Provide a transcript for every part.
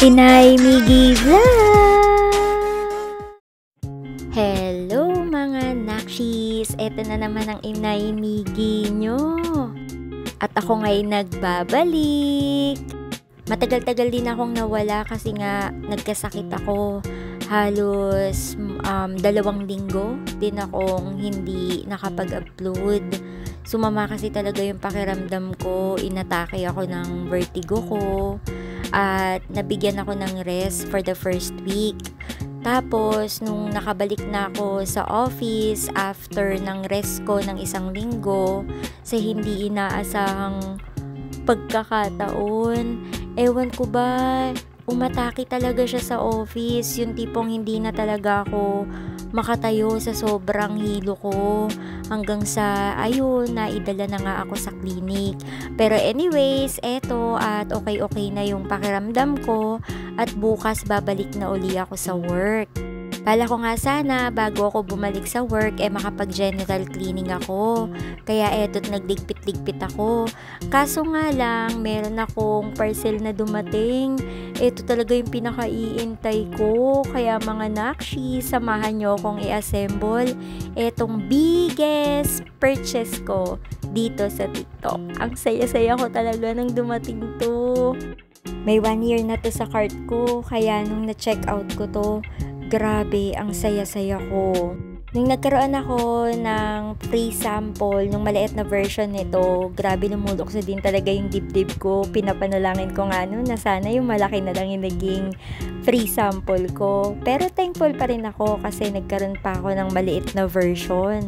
Inay Miggy Vlog! Hello mga nakshis! Eto na naman ang Inay Miggy nyo. At ako ngayon nagbabalik. Matagal-tagal din akong nawala kasi nga nagkasakit ako. Halos 2 linggo din akong hindi nakapag-upload. Sumama kasi talaga yung pakiramdam ko. Inatake ako ng vertigo ko. At nabigyan ako ng rest for the first week. Tapos, nung nakabalik na ako sa office after ng rest ko ng 1 linggo, sa hindi inaasahang pagkakataon, ewan ko ba, umatake talaga siya sa office. Yung tipong hindi na talaga ako makatayo sa sobrang hilo ko. Hanggang sa, ayun, naidala na nga ako sa clinic. Pero anyways, eto at okay na yung pakiramdam ko at bukas babalik na uli ako sa work. Pala ko nga sana bago ako bumalik sa work makapag-general cleaning ako. Kaya eto't nagligpit-ligpit ako. Kaso nga lang, meron akong parcel na dumating. Ito talaga yung pinakaiintay ko. Kaya mga nakshi, samahan nyo akong i-assemble etong biggest purchase ko dito sa TikTok. Ang saya-saya ko talaga nang dumating to. May 1 year na to sa cart ko. Kaya nung na-check out ko to, grabe, ang saya-saya ko. Nung nagkaroon ako ng free sample, nung maliit na version nito, grabe lumulokso din talaga yung dibdib ko. Pinapanalangin ko nga na sana yung malaki na lang yung naging free sample ko. Pero thankful pa rin ako kasi nagkaroon pa ako ng maliit na version.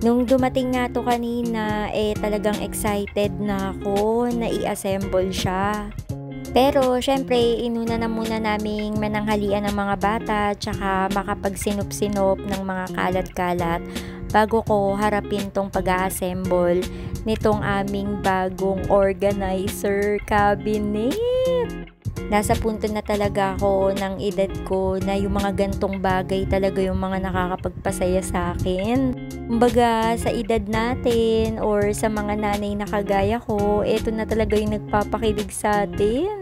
Nung dumating nga to kanina, talagang excited na ako na i-assemble siya. Pero, syempre, inuna na muna naming mananghalian ng mga bata tsaka makapagsinup-sinup ng mga kalat-kalat bago ko harapin tong pag-assemble nitong aming bagong organizer cabinet. Nasa punto na talaga ako ng edad ko na yung mga gantong bagay talaga yung mga nakakapagpasaya sa akin. Kumbaga, sa edad natin or sa mga nanay na kagaya ko, eto na talaga yung nagpapakilig sa atin.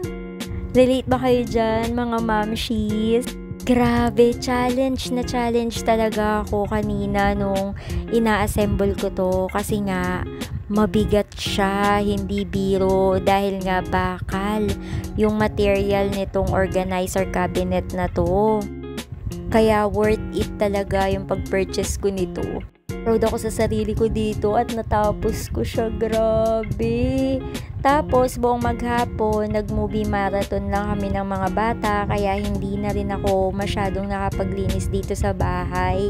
Relate ba kayo dyan, mga mamshis? Grabe, challenge na challenge talaga ako kanina nung ina-assemble ko to kasi nga mabigat siya, hindi biro dahil nga bakal yung material nitong organizer cabinet na to. Kaya worth it talaga yung pag-purchase ko nito. Proud ako sa sarili ko dito at natapos ko siya, grabe. Tapos buong maghapon, nag-movie marathon lang kami ng mga bata kaya hindi na rin ako masyadong nakapaglinis dito sa bahay.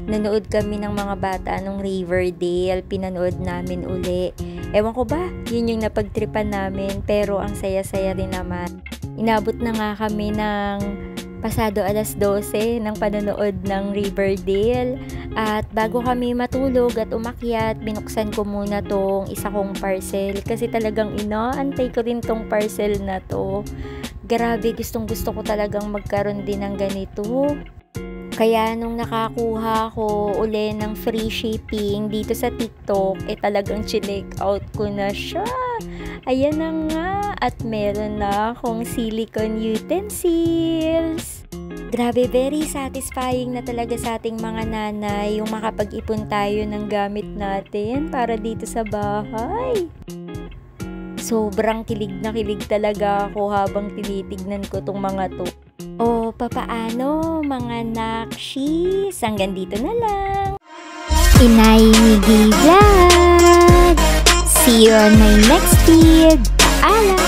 Nanood kami ng mga bata nung Riverdale, pinanood namin uli. Ewan ko ba, yun yung napagtripan namin pero ang saya-saya rin naman. Inabot na nga kami ng pasado 12:00 ng panonood ng Riverdale. At bago kami matulog at umakyat, binuksan ko muna tong isa kong parcel kasi talagang inaantay ko rin tong parcel na to. Grabe, gustong-gusto ko talagang magkaroon din ng ganito. Kaya nung nakakuha ko uli ng free shipping dito sa TikTok, talagang chinek out ko na siya. Ayan na nga, at meron na akong silicone utensils. Grabe, very satisfying na talaga sa ating mga nanay yung makapag-ipon tayo ng gamit natin para dito sa bahay. Sobrang kilig na kilig talaga ako habang tinitignan ko tong mga to. O, papaano mga nakshis? Hanggang dito na lang. Inay Miggy Vlog! See you on my next feed! Paalam!